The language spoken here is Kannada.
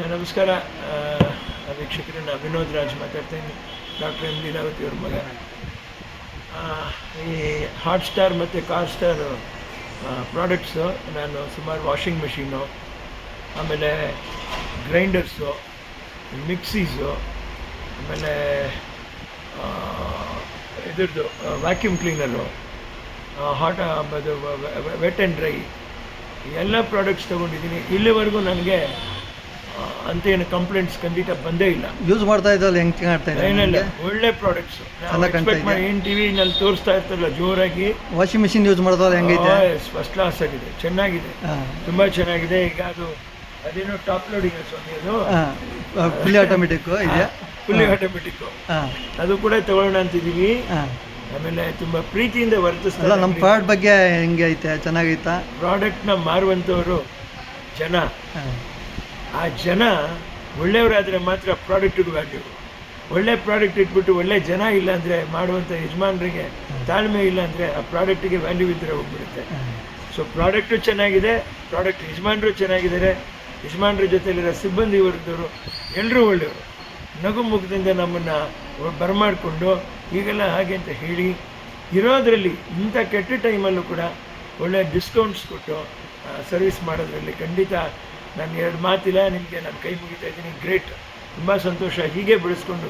ನಮಸ್ಕಾರ ವೀಕ್ಷಕರೇ, ನಾನು ವಿನೋದ್ ರಾಜ್ ಮಾತಾಡ್ತೇನೆ. ಡಾಕ್ಟರ್ ಎಂ ಲೀಲಾವತಿ ಅವ್ರ ಮಗ. ಈ ಹಾಟ್ ಸ್ಟಾರ್ ಮತ್ತು ಕಾರ್ ಸ್ಟಾರ್ ಪ್ರಾಡಕ್ಟ್ಸು ನಾನು ಸುಮಾರು ವಾಷಿಂಗ್ ಮೆಷೀನು, ಆಮೇಲೆ ಗ್ರೈಂಡರ್ಸು, ಮಿಕ್ಸೀಸು, ಆಮೇಲೆ ಇದ್ರದ್ದು ವ್ಯಾಕ್ಯೂಮ್ ಕ್ಲೀನರು, ಹಾಟ್ ಅದು ವೆಟ್ ಆ್ಯಂಡ್ ಡ್ರೈ ಎಲ್ಲ ಪ್ರಾಡಕ್ಟ್ಸ್ ತೊಗೊಂಡಿದ್ದೀನಿ. ಇಲ್ಲಿವರೆಗೂ ನನಗೆ ಅಂತ ಏನು ಕಂಪ್ಲೇಂಟ್ಸ್ ಖಂಡಿತ ಬಂದೇ ಇಲ್ಲ. ಯೂಸ್ ಮಾಡ್ತಾ ಇದ್ದಲ್ಲ, ಹೆಂಗೆ ಕಾಣ್ತಾ ಇದೆ? ಏನಿಲ್ಲ, ಒಳ್ಳೆ ಪ್ರಾಡಕ್ಟ್ಸ್. ಏನು ಟಿ ವಿನಲ್ಲಿ ತೋರಿಸ್ತಾ ಇರ್ತಾರಲ್ಲ ಜೋರಾಗಿ. ವಾಷಿಂಗ್ ಮಿಷಿನ್ ಯೂಸ್ ಮಾಡೋದಲ್ಲ, ಹೆಂಗೈತೆ? ಫಸ್ಟ್ ಕ್ಲಾಸ್ ಆಗಿದೆ, ಚೆನ್ನಾಗಿದೆ, ತುಂಬ ಚೆನ್ನಾಗಿದೆ. ಈಗ ಅದೇನೋ ಟಾಪ್ ಲೋಡಿಂಗ್ ಸ್ವಾಮಿ, ಅದು ಫುಲ್ಲಿ ಆಟೋಮೆಟಿಕ್ ಇದೆಯಾ? ಫುಲ್ಲಿ ಆಟೋಮೆಟಿಕ್ಕು, ಅದು ಕೂಡ ತಗೊಳ್ಳೋಣ ಅಂತಿದ್ದೀವಿ. ಆಮೇಲೆ ತುಂಬ ಪ್ರೀತಿಯಿಂದ ವರ್ತಿಸ್ತಾರೆ. ನಮ್ಮ ಪ್ರಾಡಕ್ಟ್ ಬಗ್ಗೆ ಹೆಂಗೆ ಐತೆ? ಚೆನ್ನಾಗೈತಾ? ಪ್ರಾಡಕ್ಟ್ನ ಮಾರುವಂಥವರು ಜನ, ಆ ಜನ ಒಳ್ಳೆಯವರಾದರೆ ಮಾತ್ರ ಪ್ರಾಡಕ್ಟಿಗೆ ವ್ಯಾಲ್ಯೂ. ಒಳ್ಳೆ ಪ್ರಾಡಕ್ಟ್ ಇಟ್ಬಿಟ್ಟು ಒಳ್ಳೆ ಜನ ಇಲ್ಲ ಅಂದರೆ, ಮಾಡುವಂಥ ಯಜಮಾನರಿಗೆ ತಾಳ್ಮೆ ಇಲ್ಲ ಅಂದರೆ ಆ ಪ್ರಾಡಕ್ಟಿಗೆ ವ್ಯಾಲ್ಯೂ ಇದ್ದರೆ ಹೋಗ್ಬಿಡುತ್ತೆ. ಸೊ ಪ್ರಾಡಕ್ಟು ಚೆನ್ನಾಗಿದೆ, ಪ್ರಾಡಕ್ಟ್ ಯಜಮಾನರು ಚೆನ್ನಾಗಿದ್ದಾರೆ, ಯಜಮಾನರ ಜೊತೆಲಿರೋ ಸಿಬ್ಬಂದಿ ವರ್ಗದವರು ಎಲ್ಲರೂ ಒಳ್ಳೆಯವರು. ನಗು ಮುಖದಿಂದ ನಮ್ಮನ್ನು ಬರಮಾಡಿಕೊಂಡು ಹೀಗೆಲ್ಲ ಹಾಗೆ ಅಂತ ಹೇಳಿ ಇರೋದರಲ್ಲಿ, ಇಂಥ ಕೆಟ್ಟ ಟೈಮಲ್ಲೂ ಕೂಡ ಒಳ್ಳೆಯ ಡಿಸ್ಕೌಂಟ್ಸ್ ಕೊಟ್ಟು ಸರ್ವಿಸ್ ಮಾಡೋದ್ರಲ್ಲಿ ಖಂಡಿತ ನಾನು ಎರಡು ಮಾತಿಲ್ಲ. ನಿಮಗೆ ನಾನು ಕೈ ಮುಗಿತಾ ಇದ್ದೀನಿ. ಗ್ರೇಟ್, ತುಂಬ ಸಂತೋಷ. ಹೀಗೆ ಬೆಳೆಸ್ಕೊಂಡು